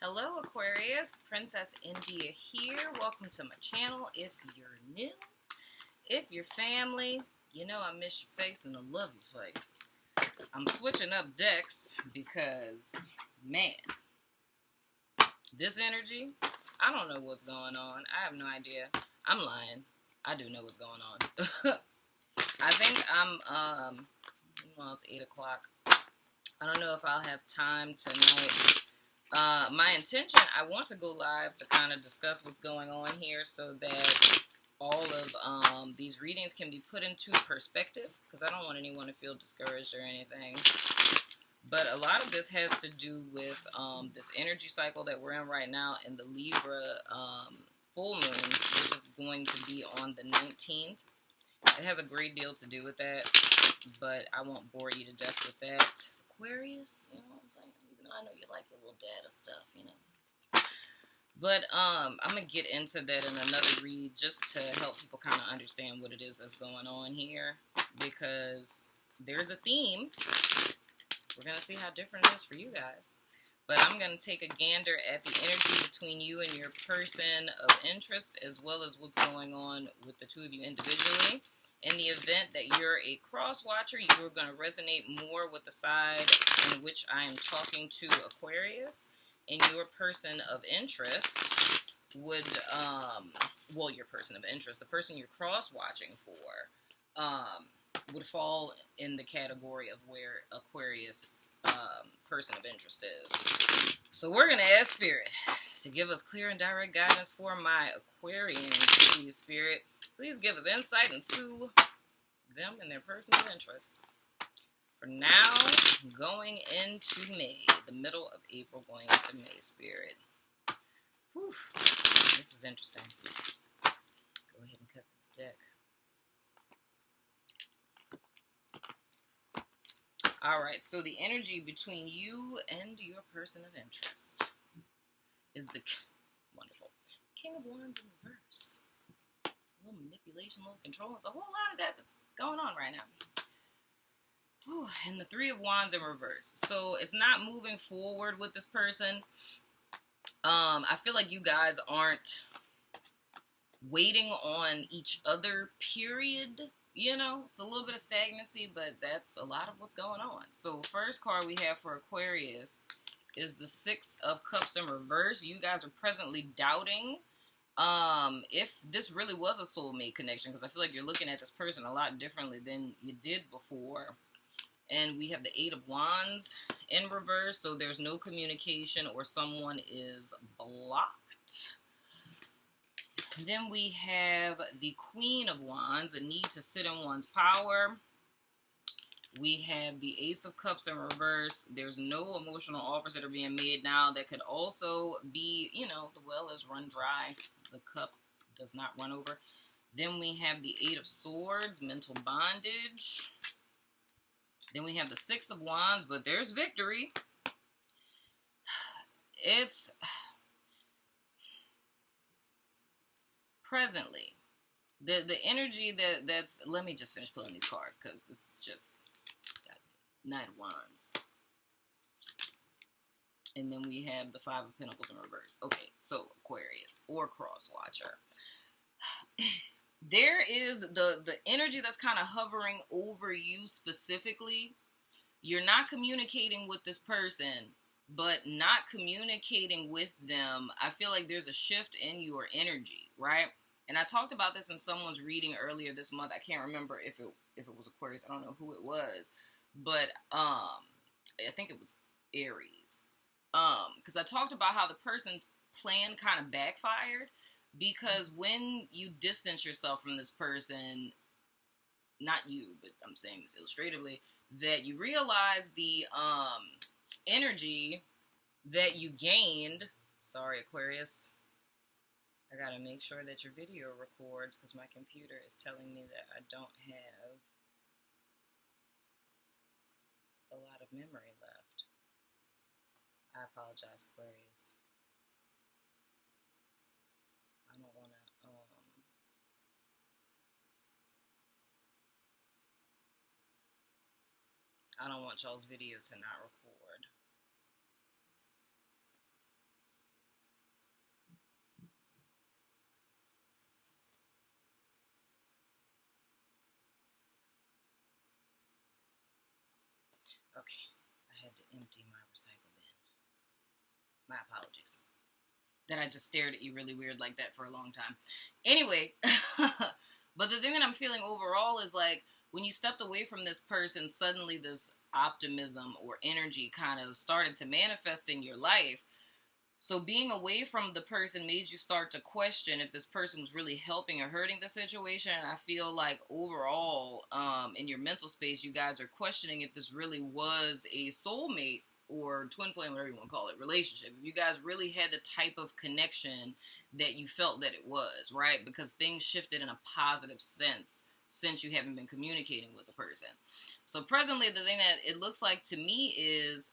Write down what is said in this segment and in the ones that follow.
Hello Aquarius, Princess India here. Welcome to my channel if you're new. If you're family, you know I miss your face and I love your face. I'm switching up decks because, man, this energy, I don't know what's going on. I have no idea. I'm lying. I do know what's going on. I think well, it's 8 o'clock. I don't know if I'll have time tonight. My intention, I want to go live to kind of discuss what's going on here so that all of these readings can be put into perspective, because I don't want anyone to feel discouraged or anything. But a lot of this has to do with this energy cycle that we're in right now in the Libra full moon, which is going to be on the 19th. It has a great deal to do with that, but I won't bore you to death with that. Aquarius, you know what I'm saying? Even though I know you like your little data stuff, you know. But I'm going to get into that in another read just to help people kind of understand what it is that's going on here, because there's a theme. We're going to see how different it is for you guys. But I'm going to take a gander at the energy between you and your person of interest, as well as what's going on with the two of you individually. In the event that you're a cross-watcher, you're going to resonate more with the side in which I am talking to Aquarius. And your person of interest would, well, your person of interest, the person you're cross-watching for, would fall in the category of where Aquarius person of interest is. So we're going to ask Spirit to give us clear and direct guidance for my Aquarian. Please, Spirit, please give us insight into them and their person of interest. For now, going into May, the middle of April, going into May, Spirit. Whew. This is interesting. Go ahead and cut this deck. Alright, so the energy between you and your person of interest is the wonderful King of Wands in reverse. A little manipulation, a little control. There's a whole lot of that that's going on right now. Whew, and the Three of Wands in reverse. So it's not moving forward with this person. I feel like you guys aren't waiting on each other, period. You know, it's a little bit of stagnancy, but that's a lot of what's going on. So first card we have for Aquarius is the Six of Cups in reverse. You guys are presently doubting if this really was a soulmate connection, because I feel like you're looking at this person a lot differently than you did before. And we have the Eight of Wands in reverse, so there's no communication or someone is blocked. Then we have the Queen of Wands, a need to sit in one's power. We have the Ace of Cups in reverse. There's no emotional offers that are being made now. That could also be, you know, the well is run dry. The cup does not run over. Then we have the Eight of Swords, mental bondage. Then we have the Six of Wands, but there's victory. It's presently the energy that's, let me just finish pulling these cards because this is just got Knight of Wands, and then we have the Five of Pentacles in reverse. Okay, so Aquarius or cross watcher, there is the energy that's kind of hovering over you specifically. You're not communicating with this person, but not communicating with them, I feel like there's a shift in your energy, right? And I talked about this in someone's reading earlier this month. I can't remember if it was Aquarius. I don't know who it was, but I think it was Aries. Because I talked about how the person's plan kind of backfired, because when you distance yourself from this person, not you, but I'm saying this illustratively, that you realize the energy that you gained. Sorry, Aquarius. I gotta make sure that your video records because my computer is telling me that I don't have a lot of memory left. I apologize, Aquarius. I don't want to, I don't want y'all's video to not record. Okay, I had to empty my recycle bin. My apologies. That I just stared at you really weird like that for a long time. Anyway, but the thing that I'm feeling overall is like, when you stepped away from this person, suddenly this optimism or energy kind of started to manifest in your life. So being away from the person made you start to question if this person was really helping or hurting the situation. And I feel like overall, in your mental space, you guys are questioning if this really was a soulmate or twin flame, whatever you want to call it, relationship. If you guys really had the type of connection that you felt that it was, right? Because things shifted in a positive sense since you haven't been communicating with the person. So presently, the thing that it looks like to me is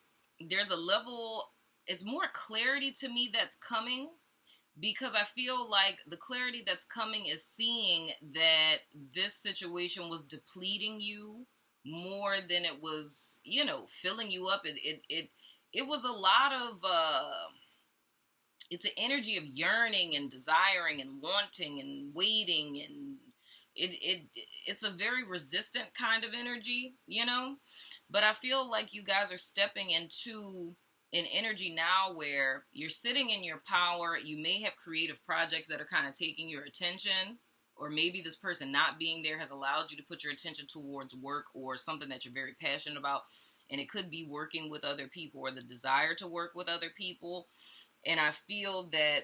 there's a level, it's more clarity to me that's coming, because I feel like the clarity that's coming is seeing that this situation was depleting you more than it was, you know, filling you up. It was a lot of, it's an energy of yearning and desiring and wanting and waiting, and it's a very resistant kind of energy, you know. But I feel like you guys are stepping into an energy now where you're sitting in your power. You may have creative projects that are kind of taking your attention, or maybe this person not being there has allowed you to put your attention towards work or something that you're very passionate about. And it could be working with other people or the desire to work with other people. And I feel that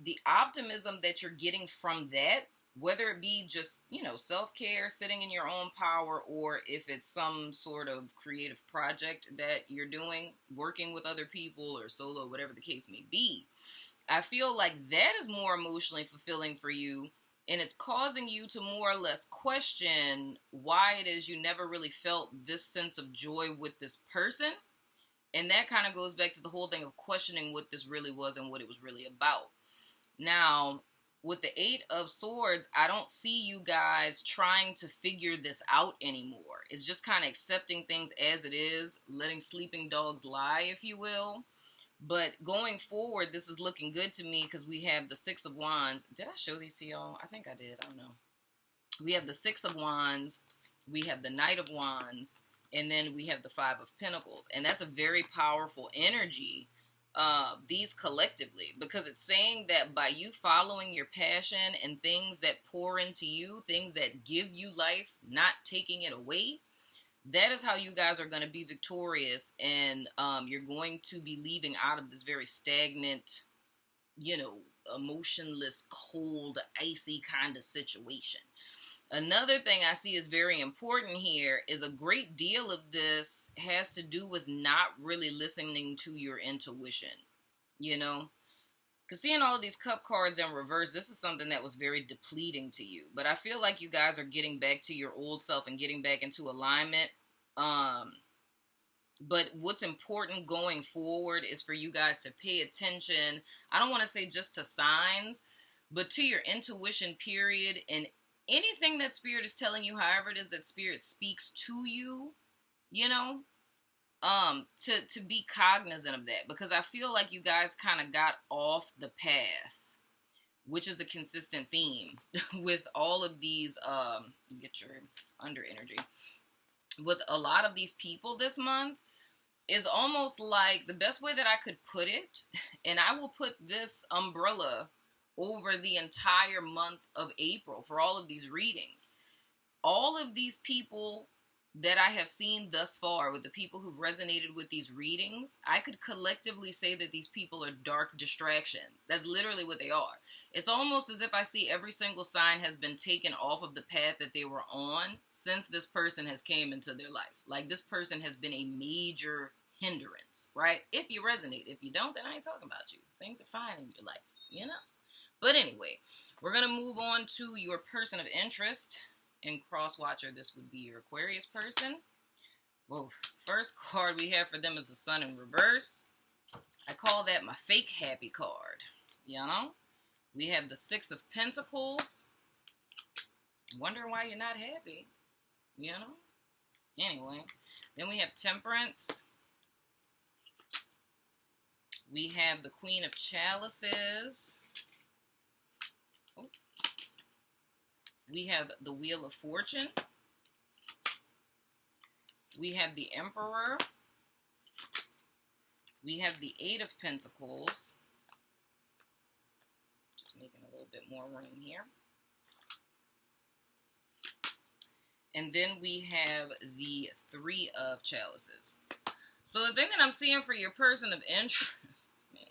the optimism that you're getting from that, whether it be just, you know, self-care, sitting in your own power, or if it's some sort of creative project that you're doing, working with other people or solo, whatever the case may be, I feel like that is more emotionally fulfilling for you, and it's causing you to more or less question why it is you never really felt this sense of joy with this person. And that kind of goes back to the whole thing of questioning what this really was and what it was really about. Now, with the 8 of Swords, I don't see you guys trying to figure this out anymore. It's just kind of accepting things as it is, letting sleeping dogs lie, if you will. But going forward, this is looking good to me because we have the 6 of Wands. Did I show these to y'all? I think I did. I don't know. We have the 6 of Wands. We have the Knight of Wands. And then we have the 5 of Pentacles. And that's a very powerful energy, these collectively, because it's saying that by you following your passion and things that pour into you, things that give you life, not taking it away, that is how you guys are going to be victorious. And you're going to be leaving out of this very stagnant, you know, emotionless, cold, icy kind of situation. Another thing I see is very important here is a great deal of this has to do with not really listening to your intuition, you know? Because seeing all of these cup cards in reverse, this is something that was very depleting to you. But I feel like you guys are getting back to your old self and getting back into alignment. But what's important going forward is for you guys to pay attention. I don't want to say just to signs, but to your intuition, period, and anything that Spirit is telling you, however it is that Spirit speaks to you, you know, to be cognizant of that, because I feel like you guys kind of got off the path, which is a consistent theme with all of these, get your under energy, with a lot of these people this month, is almost like the best way that I could put it, and I will put this umbrella over the entire month of April for all of these readings. All of these people that I have seen thus far, with the people who've resonated with these readings, I could collectively say that these people are dark distractions. That's literally what they are. It's almost as if I see every single sign has been taken off of the path that they were on since this person has came into their life. Like, this person has been a major hindrance, right? If you resonate. If you don't, then I ain't talking about you. Things are fine in your life, you know? But anyway, we're going to move on to your person of interest. In Cross Watcher, this would be your Aquarius person. Whoa. First card we have for them is the Sun in reverse. I call that my fake happy card. You know? We have the 6 of Pentacles. Wonder why you're not happy. You know? Anyway. Then we have Temperance. We have the Queen of Chalices. Oh. We have the Wheel of Fortune. We have the Emperor. We have the Eight of Pentacles. Just making a little bit more room here. And then we have the Three of Chalices. So the thing that I'm seeing for your person of interest, man.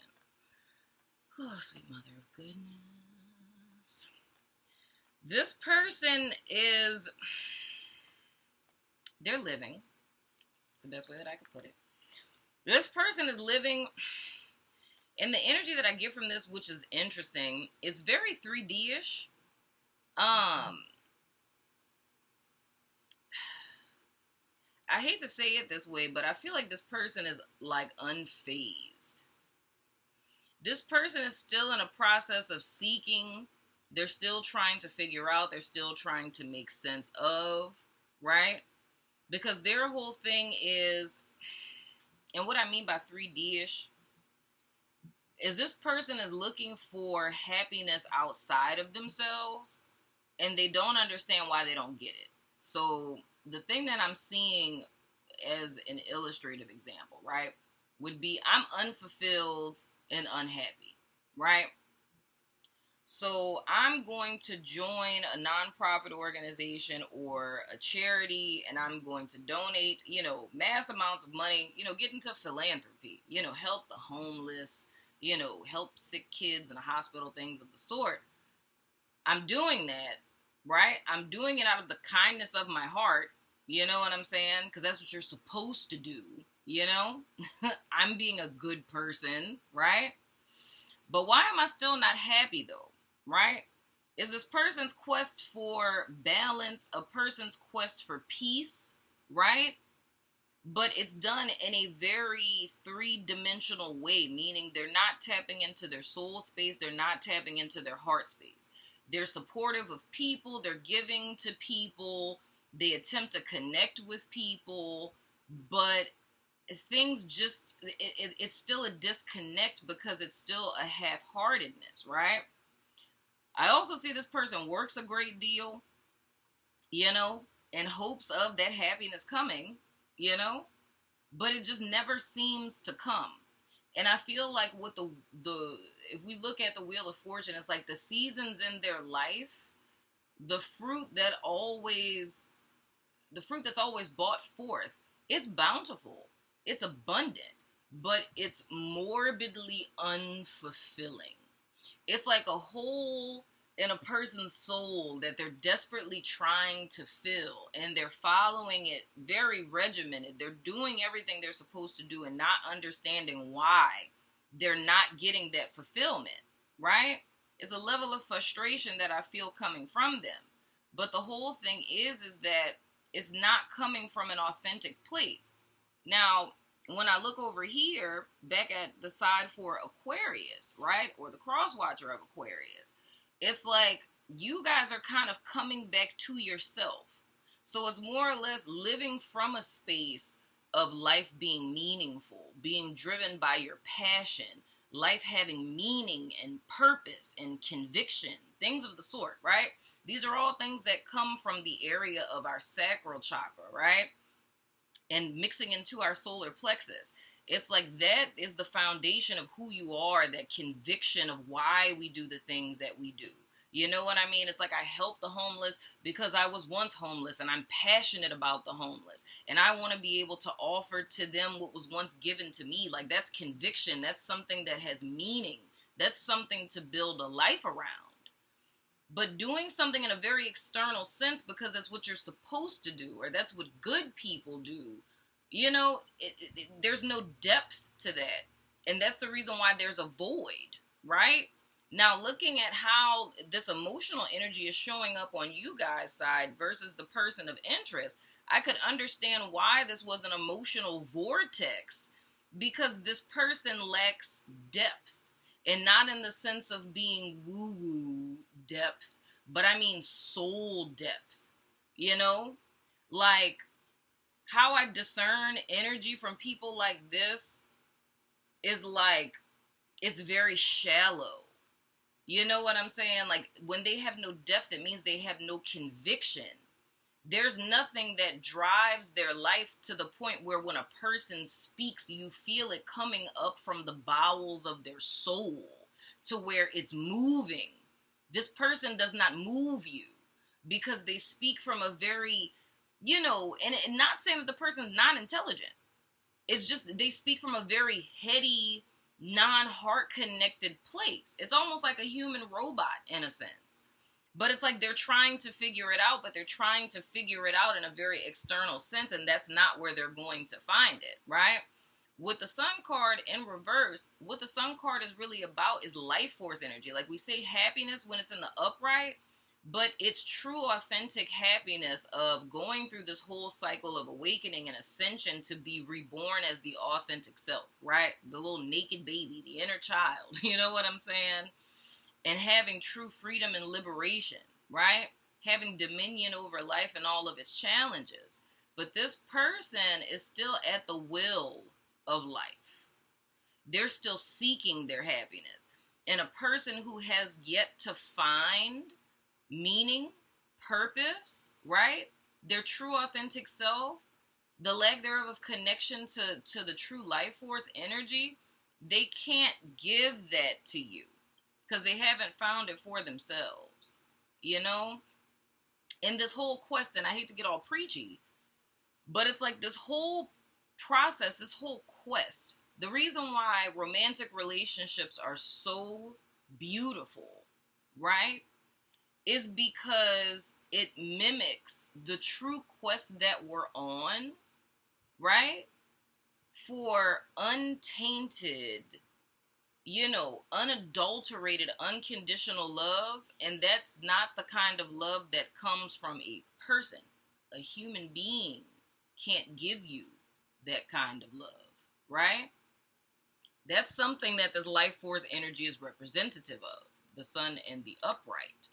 Oh, sweet mother of goodness. This person is, they're living. It's the best way that I could put it. This person is living, and the energy that I get from this, which is interesting, is very 3D-ish. I hate to say it this way, but I feel like this person is like unfazed. This person is still in a process of seeking. They're still trying to figure out. They're still trying to make sense of, right? Because their whole thing is, and what I mean by 3D-ish, is this person is looking for happiness outside of themselves, and they don't understand why they don't get it. So the thing that I'm seeing as an illustrative example, right, would be I'm unfulfilled and unhappy, right? So I'm going to join a nonprofit organization or a charity, and I'm going to donate, mass amounts of money, get into philanthropy, help the homeless, help sick kids in a hospital, things of the sort. I'm doing that, right? I'm doing it out of the kindness of my heart, you know what I'm saying? Because that's what you're supposed to do, I'm being a good person, right? But why am I still not happy, though? Right? Is this person's quest for balance, a person's quest for peace, right? But it's done in a very three-dimensional way, meaning they're not tapping into their soul space, they're not tapping into their heart space. They're supportive of people, they're giving to people, they attempt to connect with people, but things just, it's still a disconnect because it's still a half-heartedness, right? I also see this person works a great deal, in hopes of that happiness coming, but it just never seems to come. And I feel like with the if we look at the Wheel of Fortune, it's like the seasons in their life, the fruit that's always brought forth, it's bountiful, it's abundant, but it's morbidly unfulfilling. It's like a hole in a person's soul that they're desperately trying to fill, and they're following it very regimented. They're doing everything they're supposed to do and not understanding why they're not getting that fulfillment, right? It's a level of frustration that I feel coming from them. But the whole thing is that it's not coming from an authentic place. Now, when I look over here, back at the side for Aquarius, right, or the cross-watcher of Aquarius, it's like you guys are kind of coming back to yourself. So it's more or less living from a space of life being meaningful, being driven by your passion, life having meaning and purpose and conviction, things of the sort, right? These are all things that come from the area of our sacral chakra, right? And mixing into our solar plexus. It's like that is the foundation of who you are, that conviction of why we do the things that we do. You know what I mean? It's like I help the homeless because I was once homeless and I'm passionate about the homeless. And I want to be able to offer to them what was once given to me. Like that's conviction. That's something that has meaning. That's something to build a life around. But doing something in a very external sense because that's what you're supposed to do, or that's what good people do, there's no depth to that. And that's the reason why there's a void, right? Now, looking at how this emotional energy is showing up on you guys' side versus the person of interest, I could understand why this was an emotional vortex, because this person lacks depth. And not in the sense of being woo-woo depth, but I mean soul depth, Like, how I discern energy from people like this is like, it's very shallow. You know what I'm saying? Like, when they have no depth, it means they have no conviction. There's nothing that drives their life to the point where when a person speaks, you feel it coming up from the bowels of their soul to where it's moving. This person does not move you because they speak from a very, and not saying that the person's not intelligent. It's just they speak from a very heady, non-heart connected place. It's almost like a human robot in a sense. But it's like they're trying to figure it out, but they're trying to figure it out in a very external sense, and that's not where they're going to find it, right? With the Sun card in reverse, what the Sun card is really about is life force energy. Like we say happiness when it's in the upright, but it's true, authentic happiness of going through this whole cycle of awakening and ascension to be reborn as the authentic self, right? The little naked baby, the inner child, you know what I'm saying? And having true freedom and liberation, right? Having dominion over life and all of its challenges. But this person is still at the will of life. They're still seeking their happiness. And a person who has yet to find meaning, purpose, right? Their true authentic self, the lack thereof of connection to the true life force energy, they can't give that to you. Because they haven't found it for themselves, In this whole quest, and I hate to get all preachy, but it's like this whole process, this whole quest, the reason why romantic relationships are so beautiful, right, is because it mimics the true quest that we're on, right, for untainted, unadulterated, unconditional love. And that's not the kind of love that comes from a person. A human being can't give you that kind of love, right? That's something that this life force energy is representative of. The sun and the upright.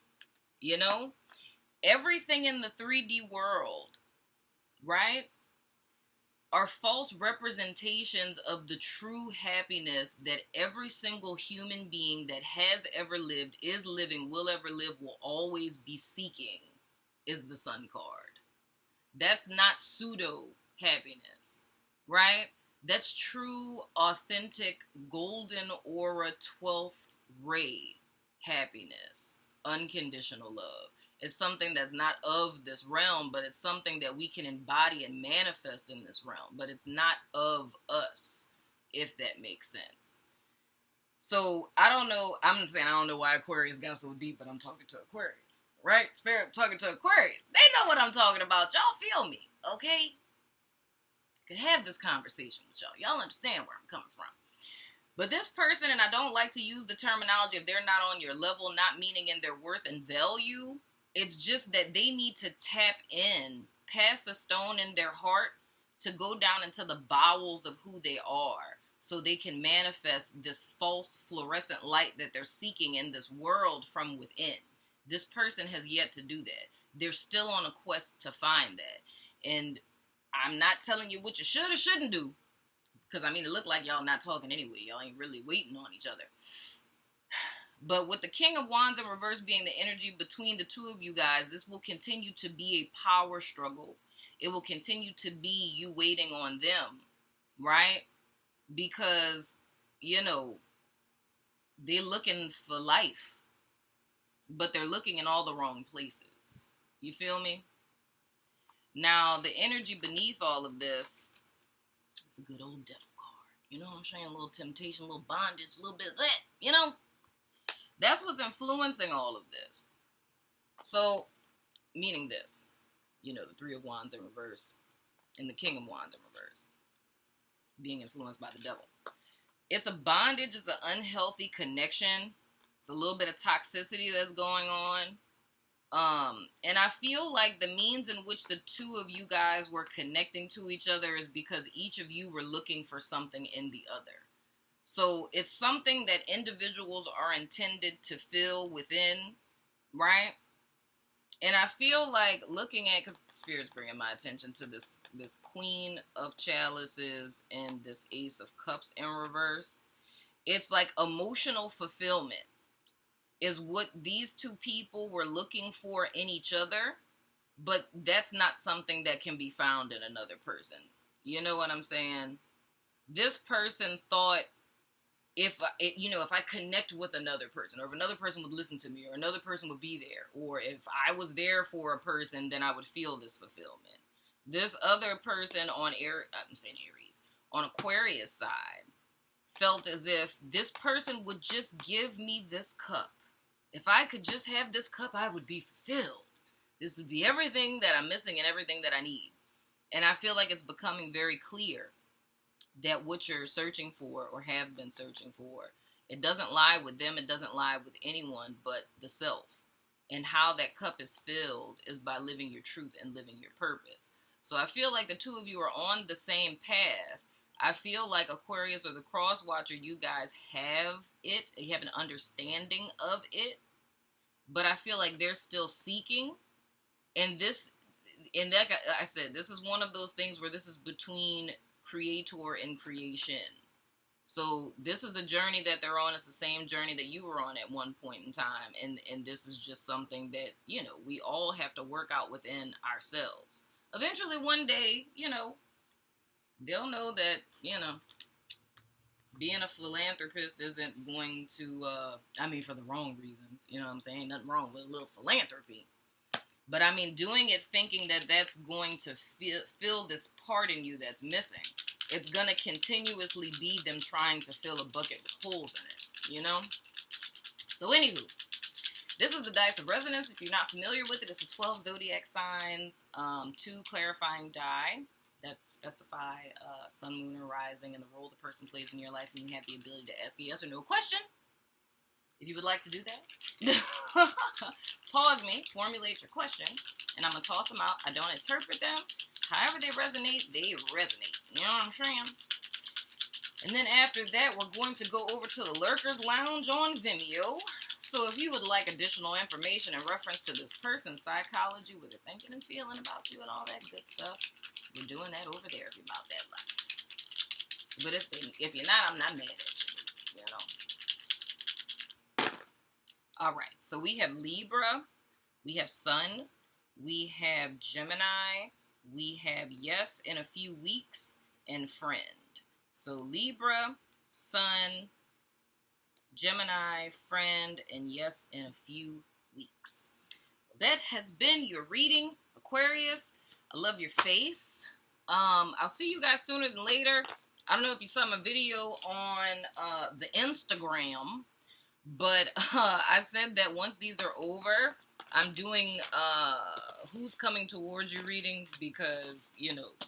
Everything in the 3D world, right, are false representations of the true happiness that every single human being that has ever lived, is living, will ever live, will always be seeking, is the Sun card. That's not pseudo happiness, right? That's true, authentic, golden aura, 12th ray happiness, unconditional love. It's something that's not of this realm, but it's something that we can embody and manifest in this realm. But it's not of us, if that makes sense. So, I don't know. I'm saying I don't know why Aquarius got so deep, but I'm talking to Aquarius, right? Spirit talking to Aquarius. They know what I'm talking about. Y'all feel me, okay? I could have this conversation with y'all. Y'all understand where I'm coming from. But this person, and I don't like to use the terminology if they're not on your level, not meaning in their worth and value. It's just that they need to tap in past the stone in their heart to go down into the bowels of who they are so they can manifest this false fluorescent light that they're seeking in this world from within. This person has yet to do that. They're still on a quest to find that. And I'm not telling you what you should or shouldn't do, because it look like y'all not talking anyway. Y'all ain't really waiting on each other. But with the King of Wands in reverse being the energy between the two of you guys, this will continue to be a power struggle. It will continue to be you waiting on them, right? Because, they're looking for life, but they're looking in all the wrong places. You feel me? Now, the energy beneath all of this is the good old devil card. You know what I'm saying? A little temptation, a little bondage, a little bit of that, That's what's influencing all of this. So, meaning this, the Three of Wands in reverse and the King of Wands in reverse, being influenced by the devil. It's a bondage, it's an unhealthy connection. It's a little bit of toxicity that's going on. And I feel like the means in which the two of you guys were connecting to each other is because each of you were looking for something in the other. So it's something that individuals are intended to feel within, right? And I feel like looking at, because Spirit's bringing my attention to this Queen of Chalices and this Ace of Cups in reverse. It's like emotional fulfillment is what these two people were looking for in each other, but that's not something that can be found in another person. You know what I'm saying? This person thought if I connect with another person, or if another person would listen to me, or another person would be there, or if I was there for a person, then I would feel this fulfillment. This other person on Aries, on Aquarius side, felt as if this person would just give me this cup. If I could just have this cup, I would be fulfilled. This would be everything that I'm missing and everything that I need. And I feel like it's becoming very clear that what you're searching for, or have been searching for, it doesn't lie with them, it doesn't lie with anyone but the self. And how that cup is filled is by living your truth and living your purpose. So I feel like the two of you are on the same path. I feel like Aquarius or the Cross Watcher, you guys have it. You have an understanding of it. But I feel like they're still seeking. And like I said, this is one of those things where this is between creator and creation. So this is a journey that they're on. It's the same journey that you were on at one point in time. And this is just something that, we all have to work out within ourselves. Eventually, one day, they'll know that, being a philanthropist isn't going to, for the wrong reasons. You know what I'm saying? Nothing wrong with a little philanthropy. But doing it thinking that that's going to fill this part in you that's missing. It's going to continuously be them trying to fill a bucket with holes in it, So anywho, this is the Dice of Resonance. If you're not familiar with it, it's the 12 zodiac signs, 2 clarifying die that specify sun, moon, or rising, and the role the person plays in your life, and you have the ability to ask a yes or no question. If you would like to do that, pause me, formulate your question, and I'm going to toss them out. I don't interpret them. However they resonate, they resonate. You know what I'm saying? And then after that, we're going to go over to the Lurkers Lounge on Vimeo. So if you would like additional information in reference to this person's psychology, what they're thinking and feeling about you and all that good stuff, we're doing that over there if you're about that life. But if you're not, I'm not mad at you, All right, so we have Libra, we have Sun, we have Gemini, we have Yes in a few weeks, and Friend. So Libra, Sun, Gemini, Friend, and Yes in a few weeks. That has been your reading, Aquarius. I love your face. I'll see you guys sooner than later. I don't know if you saw my video on the Instagram, but I said that once these are over, I'm doing who's coming towards you readings, because,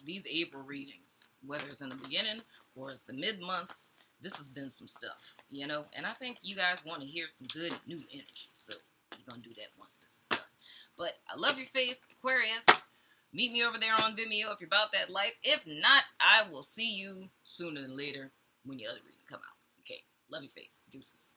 these April readings, whether it's in the beginning or it's the mid-months, this has been some stuff, and I think you guys want to hear some good new energy, so we're going to do that once this is done. But I love your face, Aquarius. Meet me over there on Vimeo if you're about that life. If not, I will see you sooner than later when your other reading come out. Okay, love your face. Deuces.